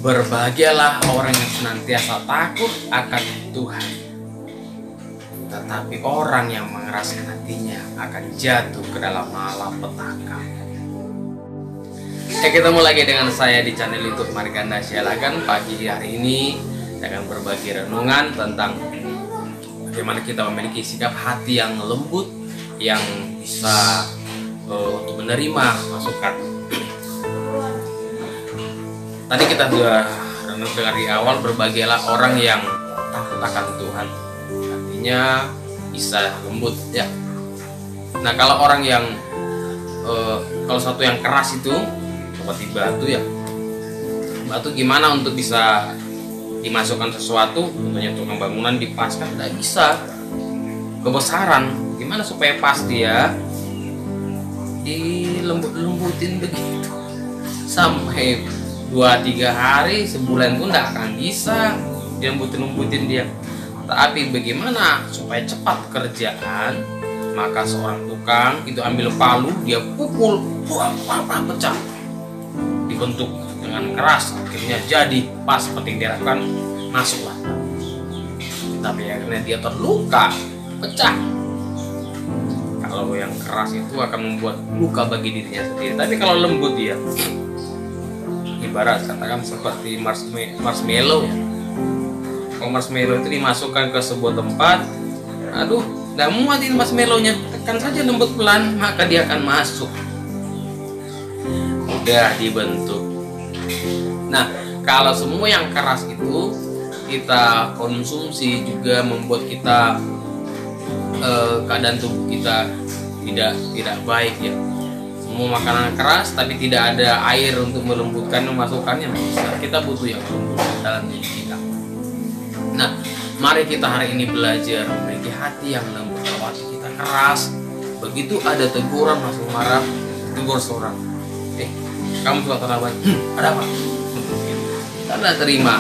Berbahagialah orang yang senantiasa takut akan Tuhan, tetapi orang yang mengeraskan hatinya akan jatuh ke dalam malapetaka. Ketemu lagi dengan saya di channel YouTube Marganda Sialagan. Pagi hari ini saya akan berbagi renungan tentang bagaimana kita memiliki sikap hati yang lembut, yang bisa untuk menerima masukan. Tadi kita sudah renung dari awal, berbahagialah orang yang takut akan Tuhan. Artinya bisa lembut ya. Nah, kalau orang yang kalau satu yang keras itu seperti batu ya. Batu gimana untuk bisa dimasukkan sesuatu, contohnya tukang bangunan dipaskan, tidak bisa. Kebesaran, gimana supaya pas dia dilembut-lembutin begitu sampai 2-3 hari, sebulan pun tidak akan bisa dilembut-lembutin dia. Tapi bagaimana supaya cepat kerjaan? Maka seorang tukang itu ambil palu, dia pukul, pecah, dibentuk dengan keras, akhirnya jadi pas seperti yang diharapkan, masuklah. Tapi akhirnya dia terluka, pecah. Kalau yang keras itu akan membuat luka bagi dirinya sendiri. Tapi kalau lembut dia, ibarat katakan seperti marshmallow ya. Kalau marshmallow itu dimasukkan ke sebuah tempat, aduh, tidak muat ini marshmallownya, tekan saja lembut pelan, maka dia akan masuk, mudah dibentuk. Nah, kalau semua yang keras itu kita konsumsi juga membuat kita keadaan tubuh kita tidak baik ya. Semua makanan keras tapi tidak ada air untuk melembutkan, memasukkannya bisa. Kita butuh yang lembut dalam diri kita. Nah, mari kita hari ini belajar memiliki hati yang lembut. Kalau hati kita keras, begitu ada teguran langsung marah, tegur seorang, kamu suka terlambat, ada apa? Karena terima,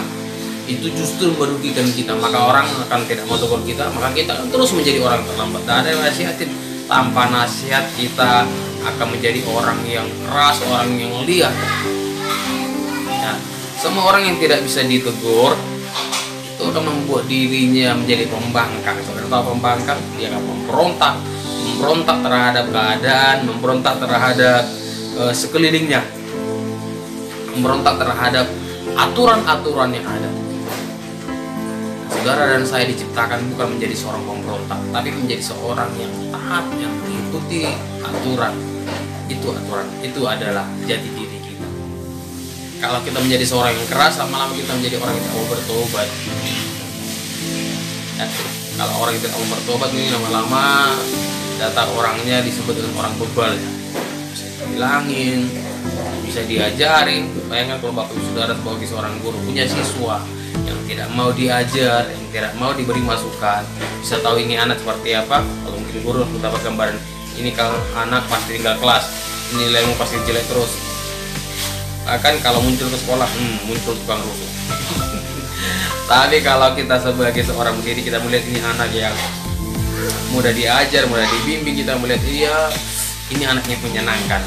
itu justru merugikan kita. Maka orang akan tidak mau tegur kita, maka kita akan terus menjadi orang terlambat. Tidak ada nasihatin, tanpa nasihat kita akan menjadi orang yang keras, orang yang liar. Nah, semua orang yang tidak bisa ditegur itu akan membuat dirinya menjadi pembangkang. Saudara tahu pembangkang? Dia akan memberontak terhadap keadaan, memberontak terhadap sekelilingnya, memberontak terhadap aturan-aturan yang ada. Saudara dan saya diciptakan bukan menjadi seorang pemberontak, tapi menjadi seorang yang taat, yang mengikuti aturan. Itu adalah jati diri kita. Kalau kita menjadi seorang yang keras, lama-lama kita menjadi orang yang tidak mau bertobat. Ya, kalau orang yang tidak mau bertobat ini lama-lama data orangnya disebut dengan orang bebal ya. Bisa dibilangin, bisa diajarin. Bayangkan kalau bapak saudara sebagai seorang guru punya siswa yang tidak mau diajar, yang tidak mau diberi masukan, bisa tahu ini anak seperti apa. Kalau mungkin guru dapat gambaran, ini kalau anak pasti tinggal kelas, ini nilaimu pasti jelek terus. Bahkan kalau muncul ke sekolah, muncul tukang rusuh. Tapi kalau kita sebagai seorang pendidik, kita melihat ini anak yang mudah diajar, mudah dibimbing, kita melihat ini anaknya menyenangkan.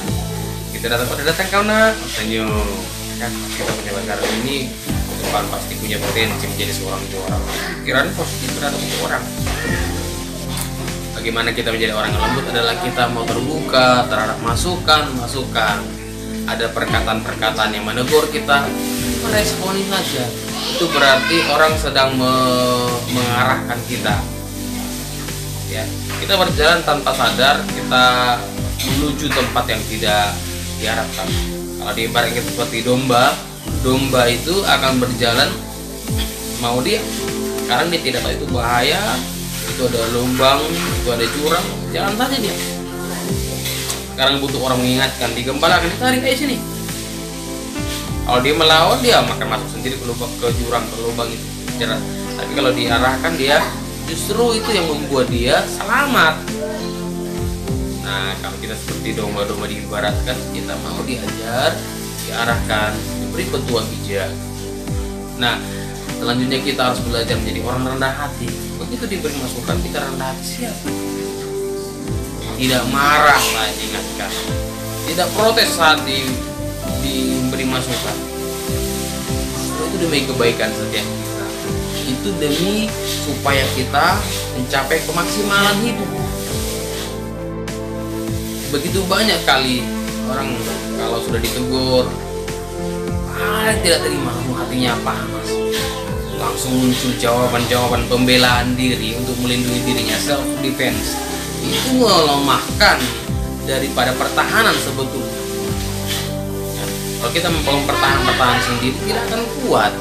Kita datang kau nak, senyum. Kan kita punya banggaran ini depan pasti punya potensi menjadi seorang juara. Pikiran positif terhadap orang. Bagaimana kita menjadi orang yang lembut adalah kita mau terbuka terhadap masukan. Ada perkataan-perkataan yang menegur kita, meresponi saja. Itu berarti orang sedang mengarahkan kita. Ya, kita berjalan tanpa sadar, kita menuju tempat yang tidak diharapkan. Kalau diibaratkan seperti domba itu akan berjalan mau dia, sekarang dia tidak tahu itu bahaya, itu ada lubang, itu ada jurang, jalan saja dia. Sekarang butuh orang mengingatkan, digembalakan, ditarik kayak sini. Kalau dia melawan, dia makan masuk sendiri ke lubang, ke jurang, ke lubang itu. Tapi kalau diarahkan, dia justru itu yang membuat dia selamat. Nah, kalau kita seperti domba-domba diibaratkan, kita mau diajar, diarahkan, diberi petua bijak. Nah, selanjutnya kita harus belajar menjadi orang rendah hati. Begitu diberi masukan, kita rendah hati, siap. Tidak marah lah, diingatkan. Tidak protes saat diberi masukan. itu demi kebaikan setiap kita, itu demi supaya kita mencapai kemaksimalan hidup. Begitu banyak kali orang kalau sudah ditegur tidak terima, hatinya panas, langsung muncul jawaban-jawaban pembelaan diri untuk melindungi dirinya, self defense. Itu melemahkan daripada pertahanan sebetulnya. Ya, kalau kita membangun pertahanan sendiri tidak akan kuat,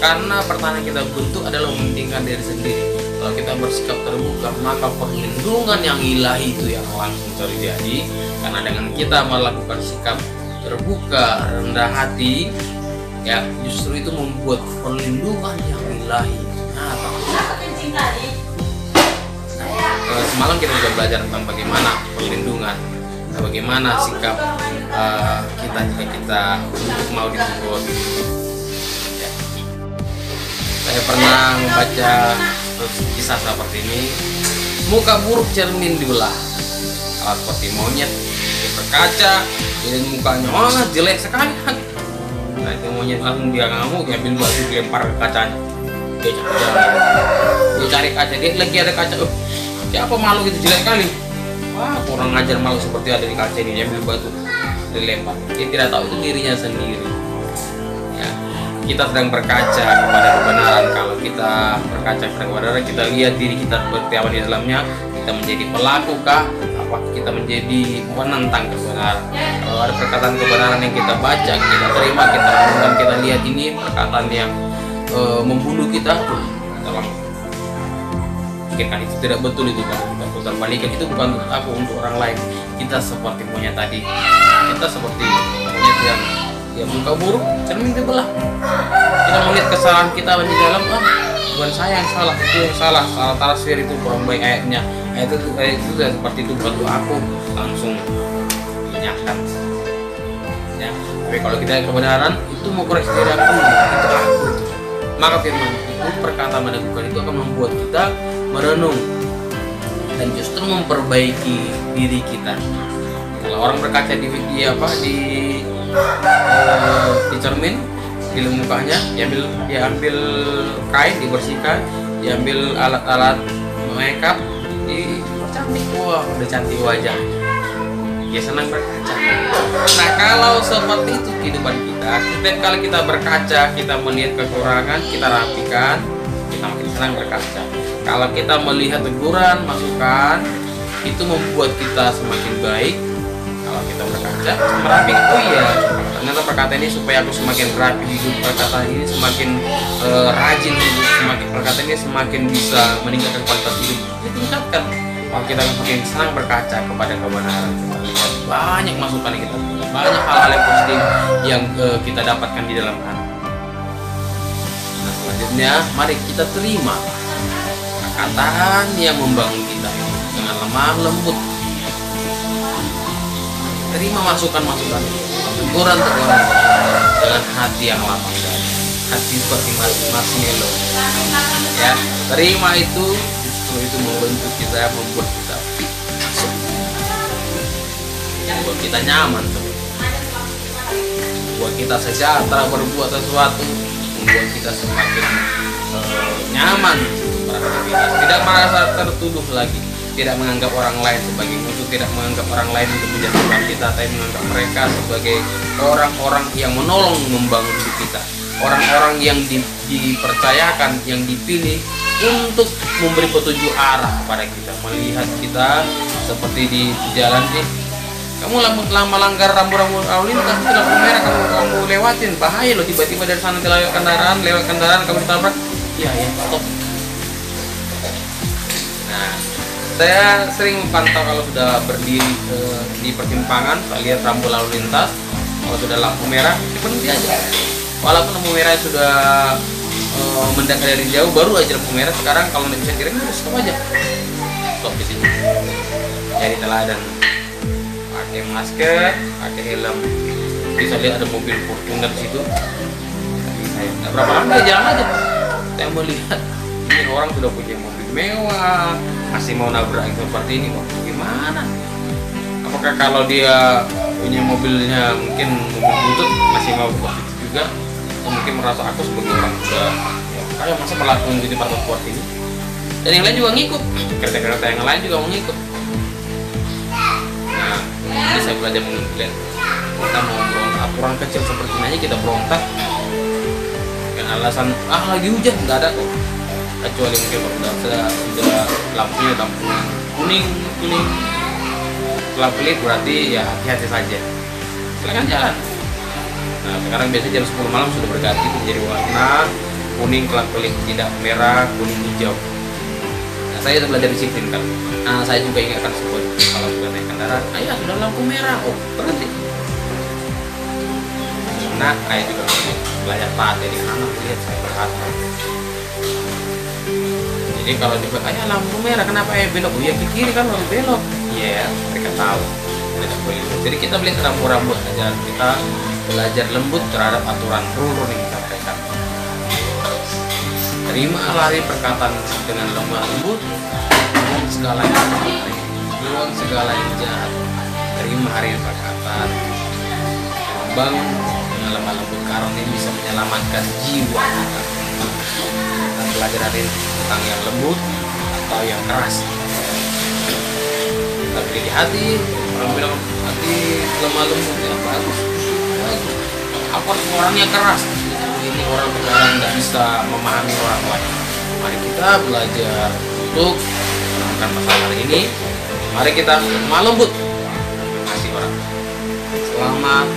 karena pertahanan kita bentuk adalah mementingkan diri sendiri. Kalau kita bersikap terbuka, maka perlindungan yang ilahi itu yang langsung terjadi. Karena dengan kita melakukan sikap terbuka, rendah hati, ya justru itu membuat perlindungan yang ilahi. Semalam kita juga belajar tentang bagaimana perlindungan, bagaimana sikap kita jika kita untuk mau ditegur. Ya. Saya pernah membaca kisah seperti ini. Muka buruk cermin dibelah. Kalau seperti monyet berkaca, dan mukanya jelek sekali. Nah itu monyet langsung dia ngamuk, dia ambil batu dilempar ke kacanya. Dia cari kaca, dia lagi ada kaca. Siapa malu gitu jelek kali? Wah kurang ngajar, malu seperti ada di kaca ini. Dia ambil batu dilempar. Dia tidak tahu itu dirinya sendiri. Ya, kita sedang berkaca kepada kebenaran. Kalau kita berkaca kepada kebenaran, kita lihat diri kita seperti apa di dalamnya. Kita menjadi pelaku kah? Apa kita menjadi penentang kebenaran? Kalau ada perkataan kebenaran yang kita baca, kita terima, kita lakukan, kita lihat ini perkataan yang membunuh kita, tolong pikirkan itu tidak betul. Itu kalau kita putar balikan, itu bukan untuk aku, untuk orang lain. Kita seperti monyet tadi, kita seperti monyet yang muka buruk, cermin dibelah. Kita melihat kesalahan kita di dalam, bukan saya yang salah, itu yang salah. Salah tafsir itu kurang baik ayatnya. Ayat itu seperti itu, bukan untuk aku, langsung menyatakan. Ya, tapi kalau kita kebenaran itu mau koreksi diri aku, itu aku. Maka firman itu, perkataan meneguhkan itu akan membuat kita merenung dan justru memperbaiki diri kita. Kalau orang berkaca di cermin, di mukanya, dia ambil kain, dibersihkan, diambil alat-alat makeup, dipercantik, wah udah cantik wajah, dia senang berkaca. Nah kalau seperti itu kehidupan kita, setiap kali kita berkaca, kita melihat kekurangan, kita rapikan, kita makin senang berkaca. Kalau kita melihat teguran, masukan, itu membuat kita semakin baik. Kalau kita berkaca, merapi, oh iya, ternyata perkataan ini supaya aku semakin rapi hidup, perkataan ini semakin rajin hidup, perkataan ini semakin bisa meningkatkan kualitas hidup, ditingkatkan. Kalau kita semakin senang berkaca kepada kebenaran, kita lihat banyak masukan yang kita punya, banyak hal-hal yang positif yang kita dapatkan di dalam hati. Nah selanjutnya, mari kita terima perkataan yang membangun kita dengan lemah lembut. Terima masukan-masukan, teguran dengan hati yang lapang dada, hati seperti marshmallow. Ya, terima itu, justru itu membentuk kita, membuat kita fit, membuat kita nyaman, membuat kita sejahtera berbuat sesuatu, membuat kita semakin nyaman, tidak merasa tertuduh lagi. Tidak menganggap orang lain sebagai musuh, tidak menganggap orang lain untuk menjatuhkan kita, tapi menganggap mereka sebagai orang-orang yang menolong membangun hidup kita, orang-orang yang dipercayakan, yang dipilih untuk memberi petunjuk arah kepada kita, melihat kita seperti di jalan nih. Kamu lama langgar rambu-rambu lalu lintas, itu lampu merah kamu lewatin, bahaya loh, tiba-tiba dari sana lewat kendaraan kamu ditabrak, ya stop. Nah, saya sering memantau kalau sudah berdiri di persimpangan, saya lihat rambu lalu lintas, kalau sudah lampu merah berhenti aja. Walaupun lampu merah sudah mendekat dari jauh, baru aja lampu merah. Sekarang kalau nggak bisa direm, stop aja, stop di sini. Jadi teladan, pakai masker, pakai helm. Bisa lihat ada mobil Fortuner di situ. Saya berapa lama dia jalan aja. Saya melihat ini orang sudah punya mobil mewah, masih mau nabrak seperti ini, gimana? Apakah kalau dia punya mobilnya mungkin mobil butut masih mau seperti itu juga? atau mungkin merasa aku sebagai orang sudah ya, kayak masa berlaku mengikuti partai kuat ini, dan yang lain juga ngikut, kereta-kereta yang lain juga mau ngikut. Nah, jadi saya belajar melihat kita mau berontak aturan kecil seperti ini aja kita berontak dengan alasan lagi hujan, nggak ada kok, kecuali mungkin sudah lampunya lampu kuning kelap-kelip, berarti ya hati-hati saja, silakan jalan. Nah, sekarang biasanya jam 10 malam sudah berganti menjadi warna kuning kelap-kelip, tidak merah, kuning, hijau. Nah, saya sudah belajar disiplin kan. Nah, saya juga ingatkan sebut kalau sudah naik kendaraan, ayah sudah lampu merah, oh berhenti. Nah, saya juga belajar taat jadi anak, lihat saya berhati. Jadi kalau dibuat ayah lampu merah, kenapa belok? Oh ya ke kiri kan lalu belok. Iya, mereka tahu. Tidak boleh. Jadi kita belajar rambu-rambu aja, kita belajar lembut terhadap aturan rule yang kita berikan. Terima lari perkataan dengan lemah lembut, buang segala yang jahat, buang segala yang jahat. Terima hari perkataan, bangun dengan lemah lembut, karena ini bisa menyelamatkan jiwa kita. Dan belajar hari tentang yang lembut atau yang keras. Tapi di hati, orang bilang hati lemah lembut ya bagus. Aku orangnya keras. Ini orang nggak bisa memahami orang lain. Mari kita belajar untuk menangkan masalah ini. Mari kita lemah lembut. Terima kasih orang. Selamat